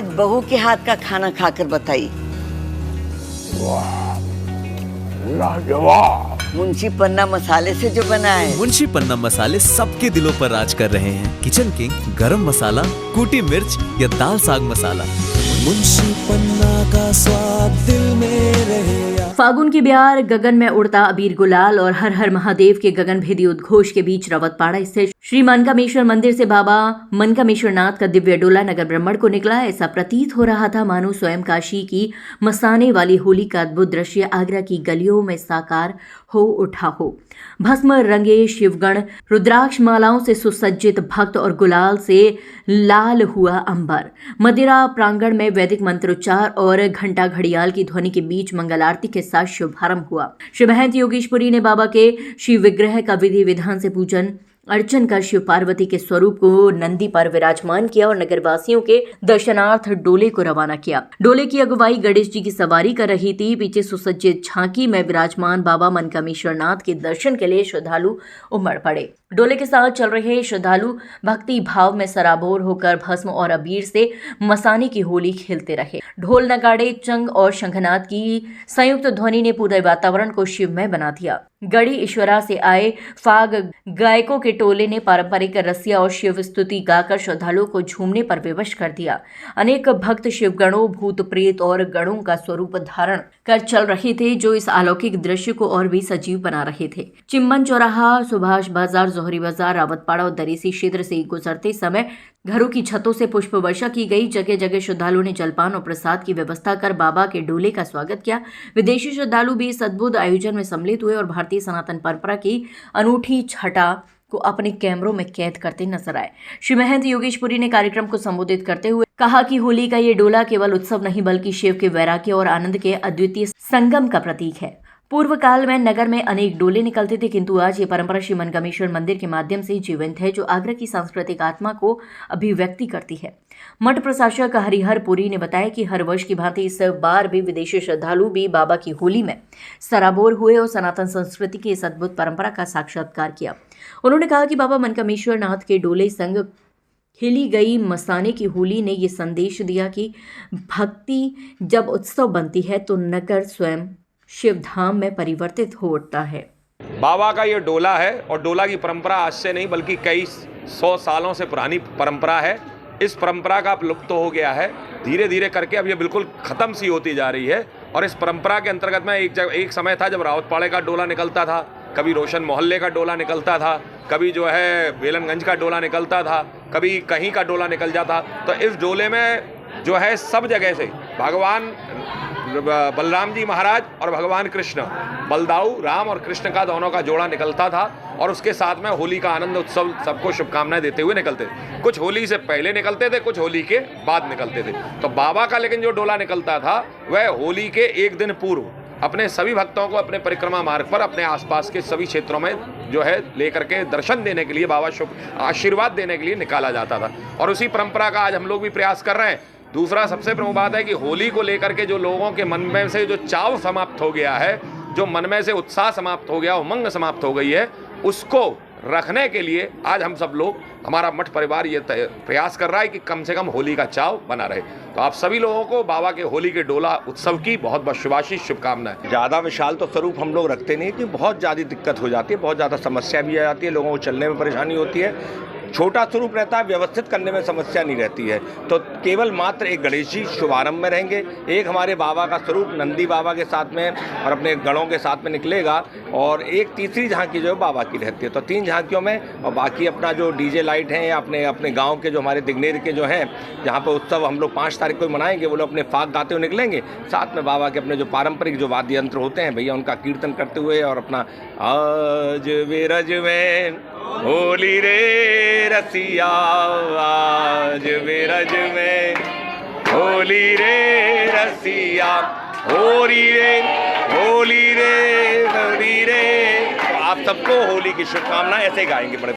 आज बहू के हाथ का खाना खाकर बताइए। लाजवाब। मुंशी पन्ना मसाले से जो बना है। मुंशी पन्ना मसाले सबके दिलों पर राज कर रहे हैं। किचन किंग, गरम मसाला, कूटी मिर्च या दाल साग मसाला, मुंशी पन्ना का स्वाद दिल में रहे। फागुन की ब्यार, गगन में उड़ता अबीर गुलाल और हर हर महादेव के गगनभेदी उद्घोष के बीच रावतपाड़ा स्थित श्री मनकामेश्वर मंदिर से बाबा मनकामेश्वर नाथ का दिव्य डोला नगर ब्रह्मण को निकला। ऐसा प्रतीत हो रहा था मानो स्वयं काशी की मसाने वाली होली का अद्भुत दृश्य आगरा की गलियों में साकार हो उठा हो। भस्म रंगे शिवगण, रुद्राक्ष मालाओं से सुसज्जित भक्त और गुलाल से लाल हुआ अंबर। मदिरा प्रांगण में वैदिक मंत्रोच्चार और घंटा घड़ियाल की ध्वनि के बीच मंगल आरती के साथ शुभारंभ हुआ। श्री महंत योगेशपुरी ने बाबा के शिव विग्रह का विधि विधान से पूजन अर्चन कर शिव पार्वती के स्वरूप को नंदी पर विराजमान किया और नगरवासियों के दर्शनार्थ डोले को रवाना किया। डोले की अगुवाई गणेश जी की सवारी कर रही थी। पीछे सुसज्जित झांकी में विराजमान बाबा मनकामेश्वर नाथ के दर्शन के लिए श्रद्धालु उमड़ पड़े। डोले के साथ चल रहे श्रद्धालु भक्ति भाव में सराबोर होकर भस्म और अबीर से मसाने की होली खेलते रहे। ढोल नगाड़े, चंग और शंखनाद की संयुक्त ध्वनि ने पूरे वातावरण को शिवमय बना दिया। गढ़ी ईश्वरा से आए फाग गायकों के टोले ने पारंपरिक रसिया और शिव स्तुति गाकर श्रद्धालुओं को झूमने पर विवश कर दिया। अनेक भक्त शिवगणों, भूत प्रेत और गणों का स्वरूप धारण कर चल रहे थे, जो इस अलौकिक दृश्य को और भी सजीव बना रहे थे। चिम्बन चौराहा, सुभाष बाजार, जोहरी बाजार, रावतपाड़ा और दरीसी क्षेत्र से गुजरते समय घरों की छतों से पुष्प वर्षा की गई। जगह जगह श्रद्धालुओं ने जलपान और प्रसाद की व्यवस्था कर बाबा के डोले का स्वागत किया। विदेशी श्रद्धालु भी इस अद्भुत आयोजन में सम्मिलित हुए और भारतीय सनातन परंपरा की अनूठी छटा को अपने कैमरों में कैद करते नजर आए। श्री महंत योगेशपुरी ने कार्यक्रम को संबोधित करते हुए कहा कि होली का ये डोला केवल उत्सव नहीं बल्कि शिव के वैराग्य और आनंद के अद्वितीय संगम का प्रतीक है। पूर्व काल में नगर में अनेक डोले निकलते थे, किंतु आज ये परंपरा श्री मनकामेश्वर मंदिर के माध्यम से जीवंत है, जो आगरा की सांस्कृतिक आत्मा को अभिव्यक्ति करती है। मठ प्रशासक हरिहर पुरी ने बताया कि हर वर्ष की भांति इस बार भी विदेशी श्रद्धालु भी बाबा की होली में सराबोर हुए और सनातन संस्कृति की इस अद्भुत परंपरा का साक्षात्कार किया। उन्होंने कहा कि बाबा मनकामेश्वर नाथ के डोले संग खेली गई मसाने की होली ने ये संदेश दिया कि भक्ति जब उत्सव बनती है तो नगर स्वयं शिव धाम में परिवर्तित हो उठता है। बाबा का ये डोला है और डोला की परंपरा आज से नहीं बल्कि कई 100 सालों से पुरानी परंपरा है। इस परंपरा का लुप्त हो गया है, धीरे धीरे करके अब ये बिल्कुल ख़त्म सी होती जा रही है। और इस परंपरा के अंतर्गत में एक समय था जब रावतपाड़े का डोला निकलता था, कभी रोशन मोहल्ले का डोला निकलता था, कभी जो है बेलनगंज का डोला निकलता था, कभी कहीं का डोला निकल जाता। तो इस डोले में जो है सब जगह से भगवान बलराम जी महाराज और भगवान कृष्ण, बलदाऊ राम और कृष्ण का दोनों का जोड़ा निकलता था और उसके साथ में होली का आनंद उत्सव सबको शुभकामनाएं देते हुए निकलते थे। कुछ होली से पहले निकलते थे, कुछ होली के बाद निकलते थे। तो बाबा का लेकिन जो डोला निकलता था वह होली के एक दिन पूर्व अपने सभी भक्तों को अपने परिक्रमा मार्ग पर अपने आसपास के सभी क्षेत्रों में जो है लेकर के दर्शन देने के लिए, बाबा शुभ आशीर्वाद देने के लिए निकाला जाता था। और उसी परंपरा का आज हम लोग भी प्रयास कर रहे हैं। दूसरा सबसे प्रमुख बात है कि होली को लेकर के जो लोगों के मन में से जो चाव समाप्त हो गया है, जो मन में से उत्साह समाप्त हो गया, उमंग समाप्त हो गई है, उसको रखने के लिए आज हम सब लोग, हमारा मठ परिवार ये प्रयास कर रहा है कि कम से कम होली का चाव बना रहे। तो आप सभी लोगों को बाबा के होली के डोला उत्सव की बहुत बहुत शुभाशीष शुभकामनाएं। ज़्यादा विशाल तो स्वरूप हम लोग रखते नहीं कि बहुत ज़्यादा दिक्कत हो जाती है, बहुत ज़्यादा समस्या भी आ जाती है, लोगों को चलने में परेशानी होती है। छोटा स्वरूप रहता है, व्यवस्थित करने में समस्या नहीं रहती है। तो केवल मात्र एक गणेश जी शुभारंभ में रहेंगे, एक हमारे बाबा का स्वरूप नंदी बाबा के साथ में और अपने गणों के साथ में निकलेगा, और एक तीसरी झांकी जो है बाबा की रहती है। तो 3 झांकियों में, और बाकी अपना जो डीजे लाइट हैं या अपने गांव के जो हमारे दिग्नेर के जो हैं, जहां पर उत्सव हम लोग 5 तारीख को मनाएंगे, वो लोग अपने फाग गाते हुए निकलेंगे, साथ में बाबा के अपने जो पारंपरिक जो वाद्य यंत्र होते हैं भैया उनका कीर्तन करते हुए, और अपना आज विरज में होली रे रसिया, आज विरज में होली रे रसिया, होली रे होली रे होली रे। आप सबको होली की शुभकामनाएं ऐसे गाएंगे बड़े